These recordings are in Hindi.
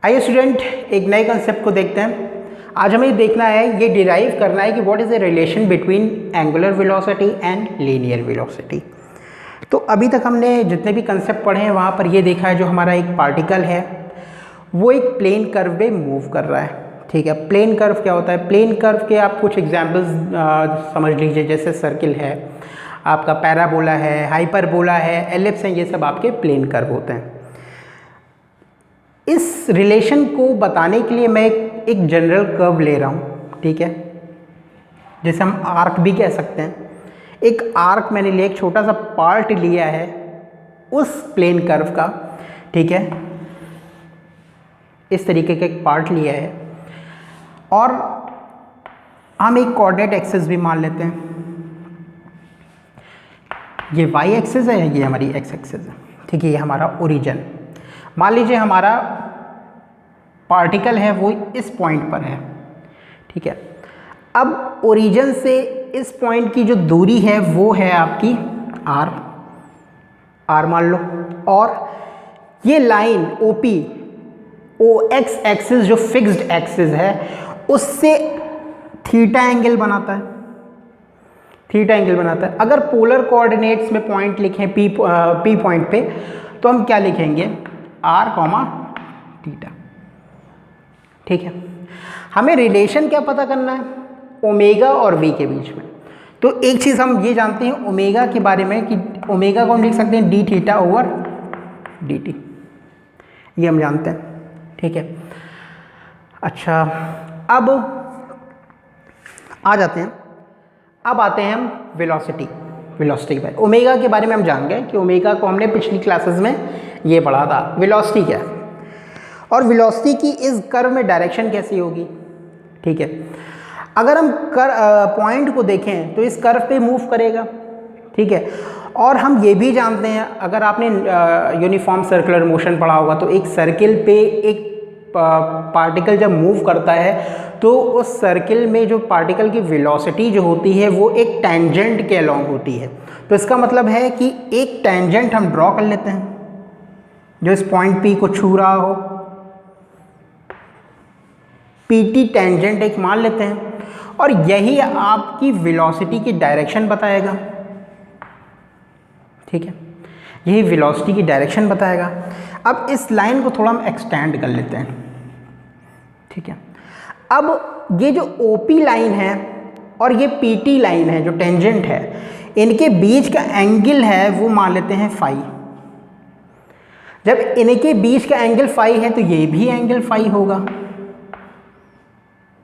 आइए स्टूडेंट, एक नए कंसेप्ट को देखते हैं। आज हमें देखना है, ये डिराइव करना है कि what is the relation between angular velocity and linear velocity. तो अभी तक हमने जितने भी कंसेप्ट पढ़े हैं वहाँ पर ये देखा है, जो हमारा एक पार्टिकल है वो एक प्लेन कर्व में मूव कर रहा है। ठीक है, प्लेन कर्व क्या होता है? प्लेन कर्व के आप कुछ एग्जाम्पल्स समझ लीजिए, जैसे सर्किल है, आपका पैराबोला है, हाइपरबोला है, एलिप्स हैं, ये सब आपके प्लेन कर्व होते हैं। इस रिलेशन को बताने के लिए मैं एक जनरल कर्व ले रहा हूँ, ठीक है, जिसे हम आर्क भी कह सकते हैं। एक आर्क मैंने लिया, एक छोटा सा पार्ट लिया है उस प्लेन कर्व का, ठीक है, इस तरीके का एक पार्ट लिया है और हम एक कोऑर्डिनेट एक्सिस भी मान लेते हैं। ये वाई एक्सिस है, ये हमारी एक्स एक्सिस है, ठीक है, ये हमारा ओरिजिन। मान लीजिए हमारा पार्टिकल है वो इस पॉइंट पर है, ठीक है। अब ओरिजिन से इस पॉइंट की जो दूरी है वो है आपकी आर मान लो, और ये लाइन ओपी, ओ एक्स एक्सिस जो फिक्स्ड एक्सिस है उससे थीटा एंगल बनाता है, थीटा एंगल बनाता है। अगर पोलर कोऑर्डिनेट्स में पॉइंट लिखें पी पॉइंट पे, तो हम क्या लिखेंगे? आर कॉमा थीटा, ठीक है। हमें रिलेशन क्या पता करना है? ओमेगा और वी के बीच में। तो एक चीज़ हम ये जानते हैं ओमेगा के बारे में कि ओमेगा को हम लिख सकते हैं D theta over d T, ये हम जानते हैं, ठीक है। अच्छा, अब आ जाते हैं, अब आते हैं हम वेलोसिटी के बारे में। ओमेगा के बारे में हम जान गए कि ओमेगा को हमने पिछली क्लासेस में ये पढ़ा था। वेलोसिटी क्या है और वेलोसिटी की इस कर्व में डायरेक्शन कैसी होगी, ठीक है। अगर हम पॉइंट को देखें तो इस कर्व पे मूव करेगा, ठीक है। और हम ये भी जानते हैं, अगर आपने यूनिफॉर्म सर्कुलर मोशन पढ़ा होगा, तो एक सर्किल पे एक पार्टिकल जब मूव करता है तो उस सर्किल में जो पार्टिकल की वेलोसिटी जो होती है वो एक टेंजेंट के अलोंग होती है। तो इसका मतलब है कि एक टेंजेंट हम ड्रॉ कर लेते हैं जो इस पॉइंट पी को छू रहा हो, पीटी टेंजेंट एक मान लेते हैं, और यही आपकी वेलोसिटी की डायरेक्शन बताएगा, ठीक है, यही वेलोसिटी की डायरेक्शन बताएगा। अब इस लाइन को थोड़ा हम एक्सटेंड कर लेते हैं, ठीक है। अब ये जो ओपी लाइन है और ये पीटी लाइन है जो टेंजेंट है, इनके बीच का एंगल है वो मान लेते हैं फाई। जब इनके बीच का एंगल फाई है तो ये भी एंगल फाई होगा,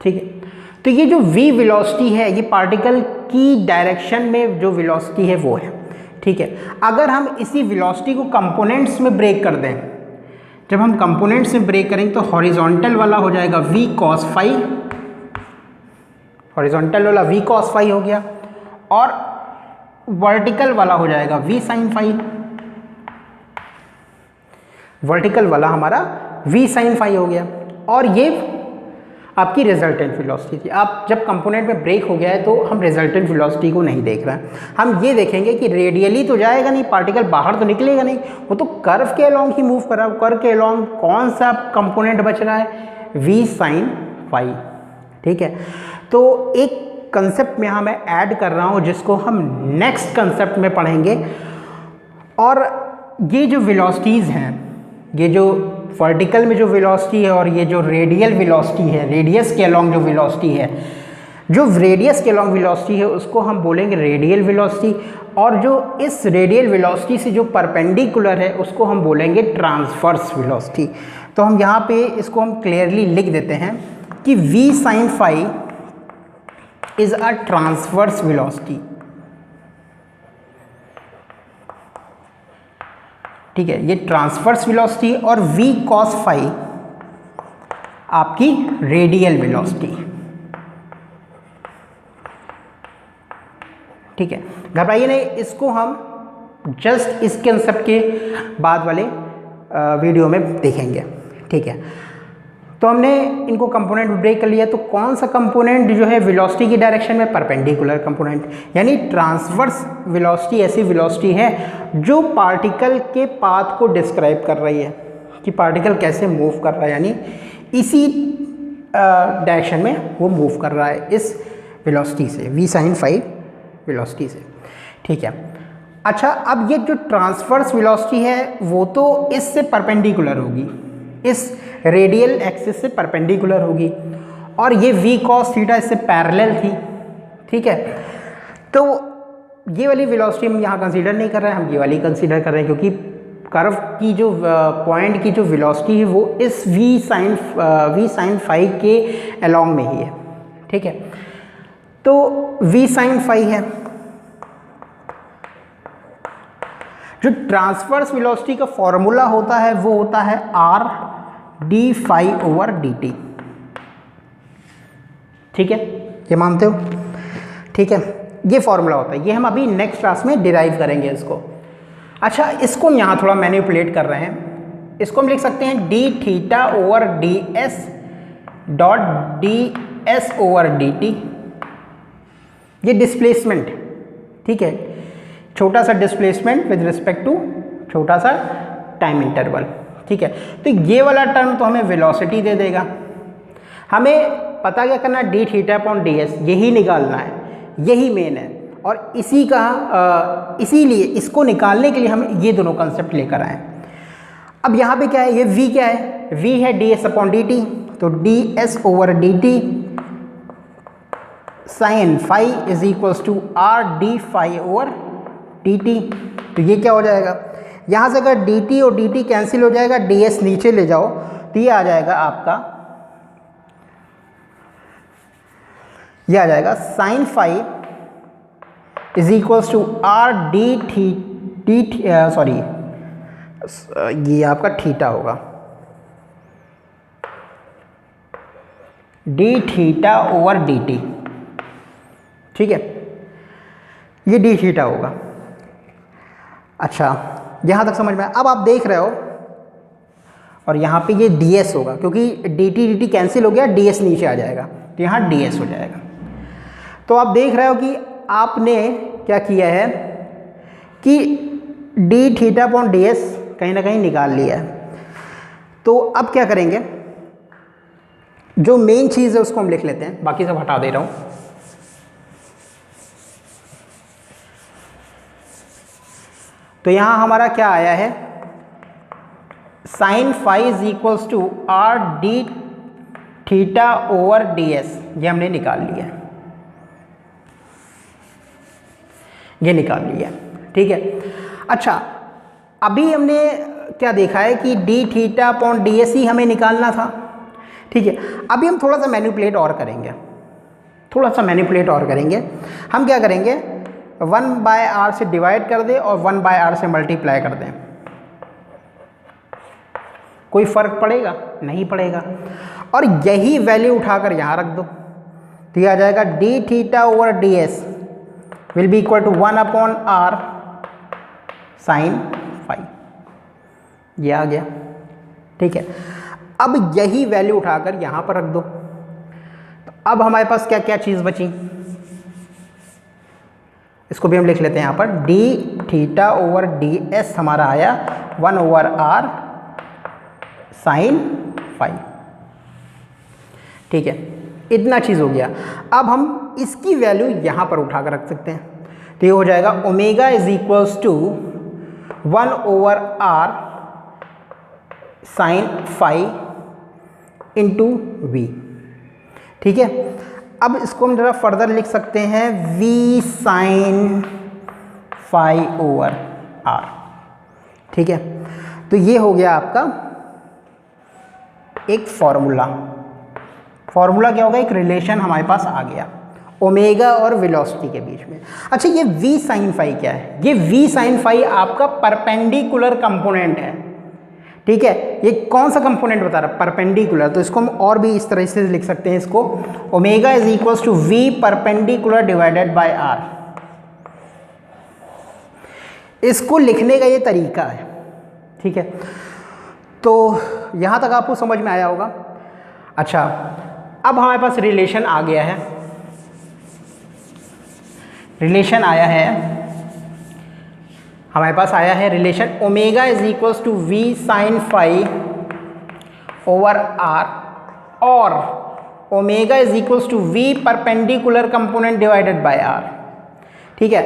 ठीक है। तो ये जो v वेलोसिटी है ये पार्टिकल की डायरेक्शन में जो वेलोसिटी है वो है, ठीक है। अगर हम इसी वेलोसिटी को कंपोनेंट्स में ब्रेक कर दें, जब हम कंपोनेंट्स में ब्रेक करेंगे तो हॉरिजॉन्टल वाला हो जाएगा v cos फाई, हॉरिजॉन्टल वाला v cos फाई हो गया, और वर्टिकल वाला हो जाएगा v sin फाई, वर्टिकल वाला हमारा v sin फाई हो गया। और ये आपकी रिजल्टेंट वेलोसिटी थी। आप जब कंपोनेंट में ब्रेक हो गया है तो हम रिजल्टेंट वेलोसिटी को नहीं देख रहे हैं, हम ये देखेंगे कि रेडियली तो जाएगा नहीं, पार्टिकल बाहर तो निकलेगा नहीं, वो तो कर्व के अलोंग ही मूव कर रहा है। कर्व के अलोंग कौन सा कंपोनेंट बच रहा है? v sin फाई, ठीक है। तो एक कंसेप्ट में यहाँ मैं ऐड कर रहा हूँ जिसको हम नेक्स्ट कंसेप्ट में पढ़ेंगे। और ये जो वेलोसिटीज़ हैं, ये जो वर्टिकल में जो वेलोसिटी है और ये जो रेडियल वेलोसिटी है, रेडियस के अलोंग जो वेलोसिटी है, जो रेडियस के अलोंग वेलोसिटी है उसको हम बोलेंगे रेडियल वेलोसिटी, और जो इस रेडियल वेलोसिटी से जो परपेंडिकुलर है उसको हम बोलेंगे ट्रांसवर्स वेलोसिटी। तो हम यहाँ पे इसको हम क्लियरली लिख देते हैं कि v sin phi is a transverse velocity, ठीक है, ये ट्रांसवर्स वेलोसिटी, और v cos फाई आपकी रेडियल वेलोसिटी, ठीक है। घबराइए नहीं, इसको हम जस्ट इस कंसेप्ट के बाद वाले वीडियो में देखेंगे, ठीक है। तो हमने इनको कंपोनेंट ब्रेक कर लिया, तो कौन सा कंपोनेंट जो है वेलोसिटी की डायरेक्शन में? परपेंडिकुलर कंपोनेंट, यानी ट्रांसवर्स वेलोसिटी ऐसी वेलोसिटी है जो पार्टिकल के पाथ को डिस्क्राइब कर रही है, कि पार्टिकल कैसे मूव कर रहा है, यानी इसी डायरेक्शन में वो मूव कर रहा है इस वेलोसिटी से, v sin phi वेलोसिटी से। ठीक है, अच्छा अब ये जो ट्रांसवर्स वेलोसिटी है वो तो इससे परपेंडिकुलर होगी, इस रेडियल एक्सिस से परपेंडिकुलर होगी, और ये v cos थीटा इससे पैरेलल थी। ठीक है, तो ये वाली वेलोसिटी हम यहाँ कंसीडर नहीं कर रहे हैं, हम ये वाली कंसीडर कर रहे हैं, क्योंकि कर्व की जो पॉइंट की जो वेलोसिटी है वो इस v sin phi के अलोंग में ही है। ठीक है, तो v sin phi है, जो ट्रांसवर्स वेलोसिटी का फॉर्मूला होता है वो होता है r d phi over dt। ठीक है, ये मानते हो? ठीक है, ये फॉर्मूला होता है, ये हम अभी नेक्स्ट क्लास में डिराइव करेंगे इसको। अच्छा, इसको हम यहाँ थोड़ा मैनिपुलेट कर रहे हैं, इसको हम लिख सकते हैं d theta over ds dot ds over dt। ये डिस्प्लेसमेंट, ठीक है, छोटा सा डिस्प्लेसमेंट विद रिस्पेक्ट टू छोटा सा टाइम इंटरवल। ठीक है, तो ये वाला टर्म तो हमें वेलोसिटी दे देगा, हमें पता क्या करना है, D theta upon d S, यही निकालना है, यही मेन है। और इसी का इसीलिए इसको निकालने के लिए हम ये दोनों कंसेप्ट लेकर आए। अब यहाँ पे क्या है, ये v क्या है, v है d s upon d t, तो d s over d t sine phi is equals to r d phi over d t. तो ये क्या हो जाएगा, यहाँ से अगर डी टी और डी टी कैंसिल हो जाएगा, डी एस नीचे ले जाओ तो ये आ जाएगा आपका, ये आ जाएगा sine phi is equals to r d t sorry ये आपका थीटा होगा, d theta over d t. ठीक है, ये डी थीटा होगा। अच्छा, यहाँ तक समझ में। अब आप देख रहे हो, और यहाँ पे ये डी एस होगा, क्योंकि डी टी कैंसिल हो गया, डी एस नीचे आ जाएगा, तो यहाँ डी एस हो जाएगा। तो आप देख रहे हो कि आपने क्या किया है कि d theta upon d S कहीं ना कहीं निकाल लिया है। तो अब क्या करेंगे, जो मेन चीज़ है उसको हम लिख लेते हैं, बाकी सब हटा दे रहा हूँ। तो यहाँ हमारा क्या आया है, sine phi is equals to r d theta over d s, ये हमने निकाल लिया, ये निकाल लिया। ठीक है, अच्छा अभी हमने क्या देखा है कि d theta upon d s ही हमें निकालना था। ठीक है, अभी हम थोड़ा सा मैनिपुलेट और करेंगे, थोड़ा सा मैनिपुलेट और करेंगे। हम क्या करेंगे, 1/r से डिवाइड कर दें और 1/r से मल्टीप्लाई कर दें, कोई फर्क पड़ेगा? नहीं पड़ेगा। और यही वैल्यू उठाकर यहाँ रख दो, तो ये आ जाएगा d theta over d s will be equal to 1/r sine phi, ये आ गया। ठीक है, अब यही वैल्यू उठाकर यहाँ पर रख दो, तो अब हमारे पास क्या क्या चीज़ बची, इसको भी हम लिख लेते हैं यहाँ पर, D theta over d S हमारा आया 1/r साइन फाई। ठीक है, इतना चीज़ हो गया। अब हम इसकी वैल्यू यहाँ पर उठाकर रख सकते हैं, तो ये हो जाएगा omega is equals to 1/r sine phi into v. ठीक है, अब इसको हम जरा फर्दर लिख सकते हैं, v sine phi over r। ठीक है, तो ये हो गया आपका एक फॉर्मूला। फॉर्मूला क्या होगा, एक रिलेशन हमारे पास आ गया ओमेगा और वेलोसिटी के बीच में। अच्छा, ये v साइन फाई क्या है, ये v साइन फाई आपका परपेंडिकुलर कंपोनेंट है। ठीक है, ये कौन सा कंपोनेंट बता रहा है, परपेंडिकुलर। तो इसको हम और भी इस तरह से लिख सकते हैं, इसको omega is equals to v perpendicular divided by r। इसको लिखने का ये तरीका है। ठीक है, तो यहाँ तक आपको समझ में आया होगा। अच्छा, अब हमारे पास रिलेशन आ गया है, रिलेशन आया है हमारे पास आया है relation omega is equals to v sine phi over r, और omega is equals to v perpendicular component divided by r. ठीक है,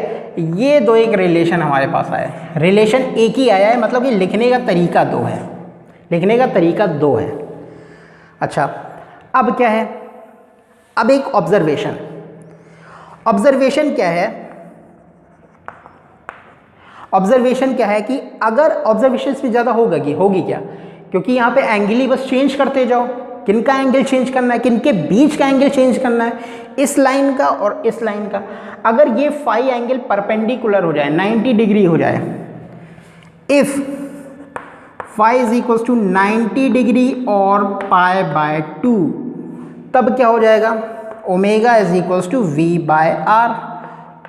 ये दो एक रिलेशन हमारे पास आया है, रिलेशन एक ही आया है, मतलब कि लिखने का तरीका दो है, लिखने का तरीका दो है। अच्छा, अब क्या है, अब एक ऑब्जर्वेशन, ऑब्जर्वेशन क्या है, ऑब्जर्वेशन क्या है कि अगर ऑब्जर्वेशन से ज़्यादा होगा कि होगी क्या, क्योंकि यहाँ पे एंगल ही बस चेंज करते जाओ, किनका एंगल चेंज करना है, किनके बीच का एंगल चेंज करना है, इस लाइन का और इस लाइन का। अगर ये फाई एंगल परपेंडिकुलर हो जाए, 90 डिग्री हो जाए, if phi is equal to 90 degree और पाई बाय 2, तब क्या हो जाएगा, omega is equal to v by r,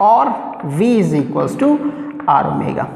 और v is equal to r omega.